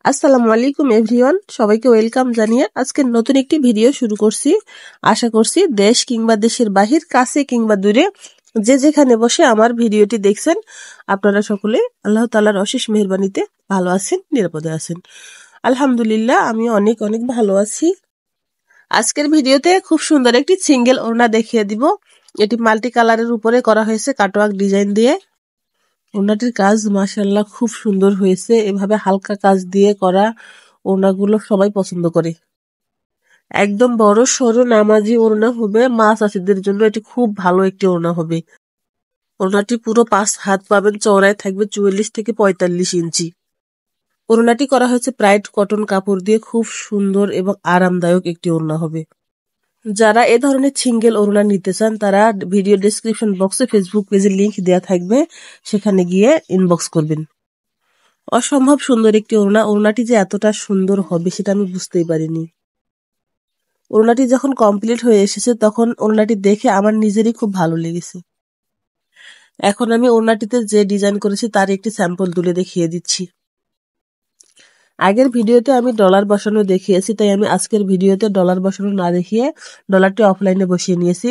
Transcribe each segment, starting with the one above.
আসসালামু আলাইকুম এভরিওয়ান, সবাইকে ওয়েলকাম জানিয়ে আজকে নতুন একটি ভিডিও শুরু করছি। আশা করছি দেশ কিংবা দেশের বাহির, কাছে কিংবা দূরে, যে যেখানে বসে আমার ভিডিওটি দেখছেন আপনারা সকলে আল্লাহ তাআলার অশেষ মেহেরবানিতে ভালো আছেন, নিরাপদে আছেন। আলহামদুলিল্লাহ, আমি অনেক অনেক ভালো আছি। আজকের ভিডিওতে খুব সুন্দর একটি সিঙ্গেল ওড়না দেখিয়ে দিব। এটি মাল্টি কালারের উপরে করা হয়েছে কাটওয়ার্ক ডিজাইন দিয়ে। ওড়নাটির কাজ মাশাআল্লাহ খুব সুন্দর হয়েছে। এভাবে হালকা কাজ দিয়ে করা ওড়নাগুলো সবাই পছন্দ করে। একদম বড় সরু নামাজি ওড়না হবে, মা চাচিদের জন্য এটি খুব ভালো একটি ওড়না হবে। ওড়নাটি পুরো 5 হাত পাবেন, চওড়ায় থাকবে 44 থেকে 45 ইঞ্চি। ওড়নাটি করা হয়েছে প্রাইড কটন কাপড় দিয়ে, খুব সুন্দর এবং আরামদায়ক একটি ওড়না হবে। যারা এ ধরনের সিঙ্গেল ওড়না নিতে চান তারা ভিডিও ডেসক্রিপশন বক্সে ফেসবুক পেজের লিংক দেওয়া থাকবে, সেখানে গিয়ে ইনবক্স করবেন। অসম্ভব সুন্দর একটি ওড়না। ওড়নাটি যে এতটা সুন্দর হবে সেটা আমি বুঝতেই পারিনি। ওড়নাটি যখন কমপ্লিট হয়ে এসেছে তখন ওড়নাটি দেখে আমার নিজেরই খুব ভালো লেগেছে। এখন আমি ওড়নাটিতে যে ডিজাইন করেছি তার একটি স্যাম্পল তুলে দেখিয়ে দিচ্ছি। আগের ভিডিওতে আমি ডলার বসানো দেখিয়েছি, তাই আমি আজকের ভিডিওতে ডলার বসানো না দেখিয়ে ডলারটি অফলাইনে বসিয়ে নিয়েছি।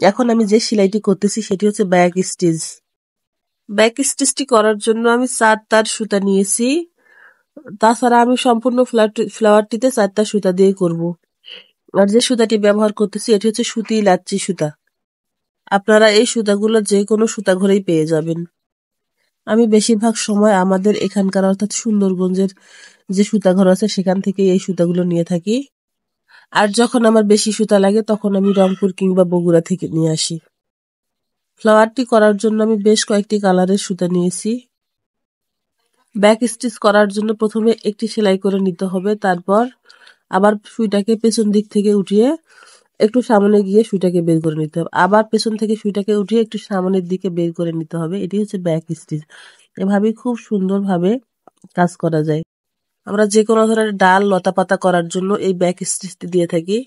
এখন আমি যে সেলাইটি করতেছি সেটি হচ্ছে ব্যাক স্টিচ। ব্যাক স্টিচটি করার জন্য আমি 4 তার সুতা নিয়েছি। তাছাড়া আমি সম্পূর্ণ ফ্লাওয়ারটিতে 4টা সুতা দিয়ে করব। আর যে সুতাটি ব্যবহার করতেছি এটি হচ্ছে সুতি লাচ্ছি সুতা। আপনারা এই সুতাগুলো যে কোনো সুতা ঘরেই পেয়ে যাবেন। আমি বেশিরভাগ সময় আমাদের এখানকার অর্থাৎ সুন্দরগঞ্জের যে সুতা ঘর আছে সেখান থেকে এই সুতাগুলো নিয়ে থাকি। আর যখন আমার বেশি সুতা লাগে তখন আমি রংপুর কিংবা বগুড়া থেকে নিয়ে আসি। ফ্লাওয়ারটি করার জন্য আমি বেশ কয়েকটি কালারের সুতা নিয়েছি। ব্যাক স্টিচ করার জন্য প্রথমে একটি সেলাই করে নিতে হবে, তারপর আবার সুইটাকে পেছন দিক থেকে উঠিয়ে একটু সামনে গিয়ে সুইটাকে বের করে নিতে হবে, আবার পেছন থেকে সুইটাকে উঠিয়ে একটু সামনের দিকে বের করে নিতে হবে। এটি হচ্ছে ব্যাক স্টিচ। এভাবেই খুব সুন্দরভাবে কাজ করা যায়। আমরা যে কোনো ধরনের ডাল লতা পাতা করার জন্য এই ব্যাক স্টিচটি দিয়ে থাকি।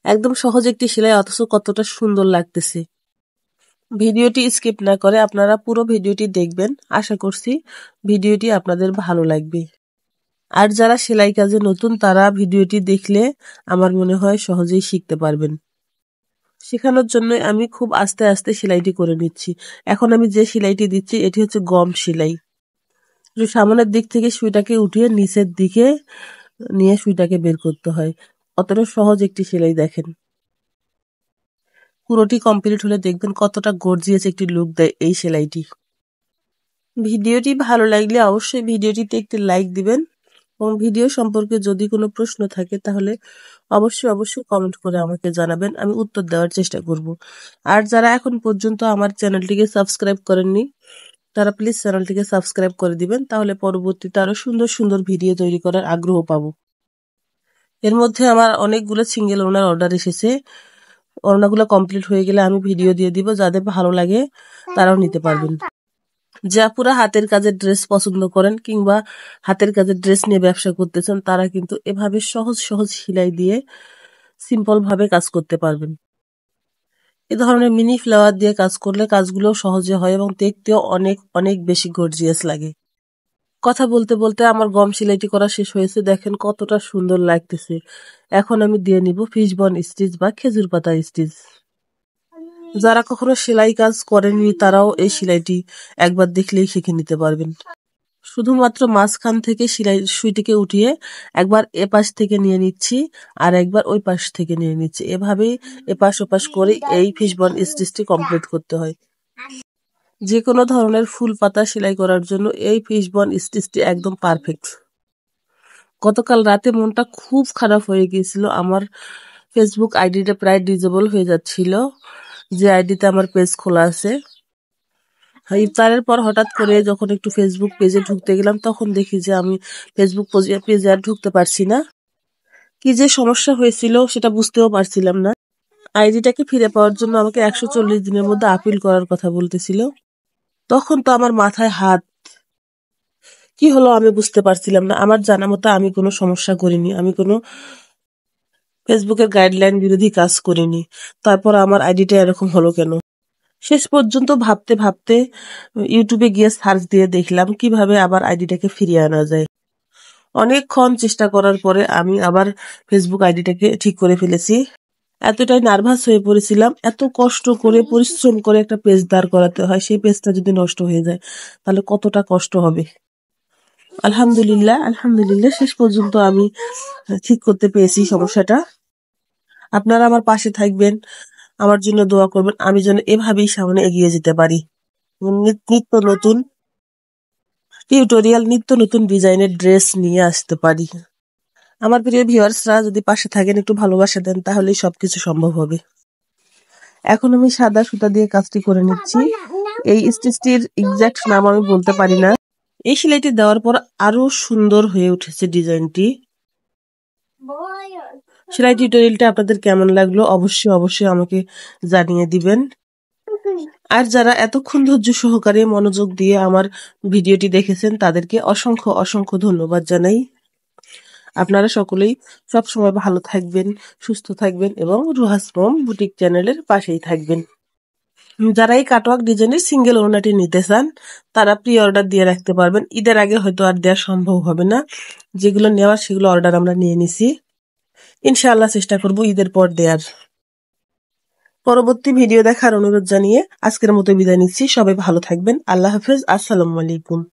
একদম সহজ একটি সেলাই, অথচ কতটা সুন্দর লাগতেছে। ভিডিওটি স্কিপ না করে আপনারা পুরো ভিডিওটি দেখবেন। আশা করছি ভিডিওটি আপনাদের ভালো লাগবে। আর যারা সেলাই কাজে নতুন তারা ভিডিওটি দেখলে আমার মনে হয় সহজেই শিখতে পারবেন। শেখানোর জন্য আমি খুব আস্তে আস্তে সেলাইটি করে নিচ্ছি। এখন আমি যে সেলাইটি দিচ্ছি এটি হচ্ছে গম সেলাই। সামনের দিক থেকে সুইটাকে উঠিয়ে নিচের দিকে নিয়ে সুইটাকে বের করতে হয়। অতটা সহজ একটি সেলাই। দেখেন, পুরোটি কমপ্লিট হলে দেখবেন কতটা গর্জিয়াস একটি লুক দেয় এই সেলাইটি। ভিডিওটি ভালো লাগলে অবশ্যই ভিডিওটিতে একটি লাইক দিবেন এবং ভিডিও সম্পর্কে যদি কোনো প্রশ্ন থাকে তাহলে অবশ্যই কমেন্ট করে আমাকে জানাবেন, আমি উত্তর দেওয়ার চেষ্টা করব। আর যারা এখন পর্যন্ত আমার চ্যানেলটিকে সাবস্ক্রাইব করেননি তারা প্লিজ চ্যানেলটিকে সাবস্ক্রাইব করে দিবেন, তাহলে পরবর্তীতে আরো সুন্দর সুন্দর ভিডিও তৈরি করার আগ্রহ পাবো। এর মধ্যে আমার অনেকগুলো সিঙ্গেল ওড়নার অর্ডার এসেছে। ওড়নাগুলো কমপ্লিট হয়ে গেলে আমি ভিডিও দিয়ে দিব, যাদের ভালো লাগে তারাও নিতে পারবেন। যা পুরা হাতের কাজের ড্রেস পছন্দ করেন কিংবা হাতের কাজের ড্রেস নিয়ে ব্যবসা করতেছেন তারা কিন্তু এভাবে সহজ সহজ সেলাই দিয়ে সিম্পল ভাবে কাজ করতে পারবেন। এ ধরনের মিনি ফ্লাওয়ার দিয়ে কাজ করলে কাজগুলো সহজে হয় এবং দেখতেও অনেক অনেক বেশি গর্জিয়াস লাগে। কথা বলতে বলতে আমার গম সেলাইটি করা শেষ হয়েছে। দেখেন কতটা সুন্দর লাগতেছে। এখন আমি দিয়ে নিব ফিশবন স্টিচ বা খেজুর পাতা স্টিচ। যারা কখনো সেলাই কাজ করেনি তারাও এই সেলাইটি একবার দেখলেই শিখে নিতে পারবেন। শুধুমাত্র মাঝখান থেকে সুইটিকে উঠিয়ে একবার এপাশ থেকে নিয়ে নিচ্ছি আর একবার ওই পাশ থেকে নিয়ে নিচ্ছি। এভাবেই এপাশ ওপাশ করে এই ফিশবন স্টিচটি কমপ্লিট করতে হয়। যে কোনো ধরনের ফুল পাতা সেলাই করার জন্য এই ফিশবন স্টিচটি একদম পারফেক্ট। গতকাল রাতে মনটা খুব খারাপ হয়ে গিয়েছিল। আমার ফেসবুক আইডিটা প্রায় ডিজেবল হয়ে যাচ্ছিল, যে আইডিতে আমার পেজ খোলা আছে। ইফতারের পর হঠাৎ করে যখন একটু ফেসবুক পেজে ঢুকতে গেলাম তখন দেখি যে আমি ফেসবুক পেজে আর ঢুকতে পারছি না। কি যে সমস্যা হয়েছিল সেটা বুঝতেও পারছিলাম না। আইডিটাকে ফিরে পাওয়ার জন্য আমাকে 140 দিনের মধ্যে আপিল করার কথা বলতেছিল। তখন তো আমার মাথায় হাত। কি হলো আমি বুঝতে পারছিলাম না। আমার জানা মতো আমি কোনো সমস্যা করিনি, আমি কোনো ফেসবুকের গাইডলাইন বিরোধী কাজ করিনি। তারপর আমার আইডিটা এরকম হলো কেন? শেষ পর্যন্ত ভাবতে ভাবতে ইউটিউবে গিয়ে সার্চ দিয়ে দেখলাম কিভাবে আবার আইডিটাকে ফিরিয়ে আনা যায়। অনেকক্ষণ চেষ্টা করার পরে আমি আবার ফেসবুক আইডিটাকে ঠিক করে ফেলেছি। এতটাই নার্ভাস হয়ে পড়েছিলাম, এত কষ্ট করে পরিশ্রম করে একটা পেজ দাঁড় করাতে হয়, সেই পেজটা যদি নষ্ট হয়ে যায় তাহলে কতটা কষ্ট হবে। আলহামদুলিল্লাহ শেষ পর্যন্ত আমি ঠিক করতে পেরেছি সমস্যাটা। আপনারা আমার পাশে থাকবেন, আমার জন্য দোয়া করবেন, আমি যেন এভাবেই সামনে এগিয়ে যেতে পারি। নিত্য নতুন টিউটোরিয়াল, নিত্য নতুন ডিজাইনের ড্রেস নিয়ে আসতে পারি। আমার প্রিয় ভিউয়ার্সরা যদি পাশে থাকেন, একটু ভালোবাসা দেন, তাহলেই সবকিছু সম্ভব হবে। এখন আমি সাদা সুতা দিয়ে কাজটি করে নিচ্ছি। এই স্টিচটির এক্সাক্ট নাম আমি বলতে পারি না। এই সেলাইটি দেওয়ার পর আরো সুন্দর হয়ে উঠেছে ডিজাইনটি। সেলাই টিউটোরিয়ালটা আপনাদের কেমন লাগলো অবশ্যই আমাকে জানিয়ে দিবেন। আর যারা এতক্ষণ ধৈর্য সহকারে মনোযোগ দিয়ে আমার ভিডিওটি দেখেছেন তাদেরকে অসংখ্য ধন্যবাদ জানাই। আপনারা সকলেই সব সময় ভালো থাকবেন, সুস্থ থাকবেন এবং রুহাস মম বুটিক চ্যানেলের পাশেই থাকবেন। যারা এই কাটওয়ার্ক ডিজাইনের সিঙ্গেল ওড়নাটি নিতে চান তারা প্রি অর্ডার দিয়ে রাখতে পারবেন। ঈদের আগে হয়তো আর দেওয়া সম্ভব হবে না, যেগুলো নেওয়ার সেগুলো অর্ডার আমরা নিয়ে নিছি। ইনশাআল্লাহ চেষ্টা করব ঈদের পর দেওয়ার। পরবর্তী ভিডিও দেখার অনুরোধ জানিয়ে আজকের মতো বিদায় নিচ্ছি। সবাই ভালো থাকবেন। আল্লাহ হাফেজ। আসসালামু আলাইকুম।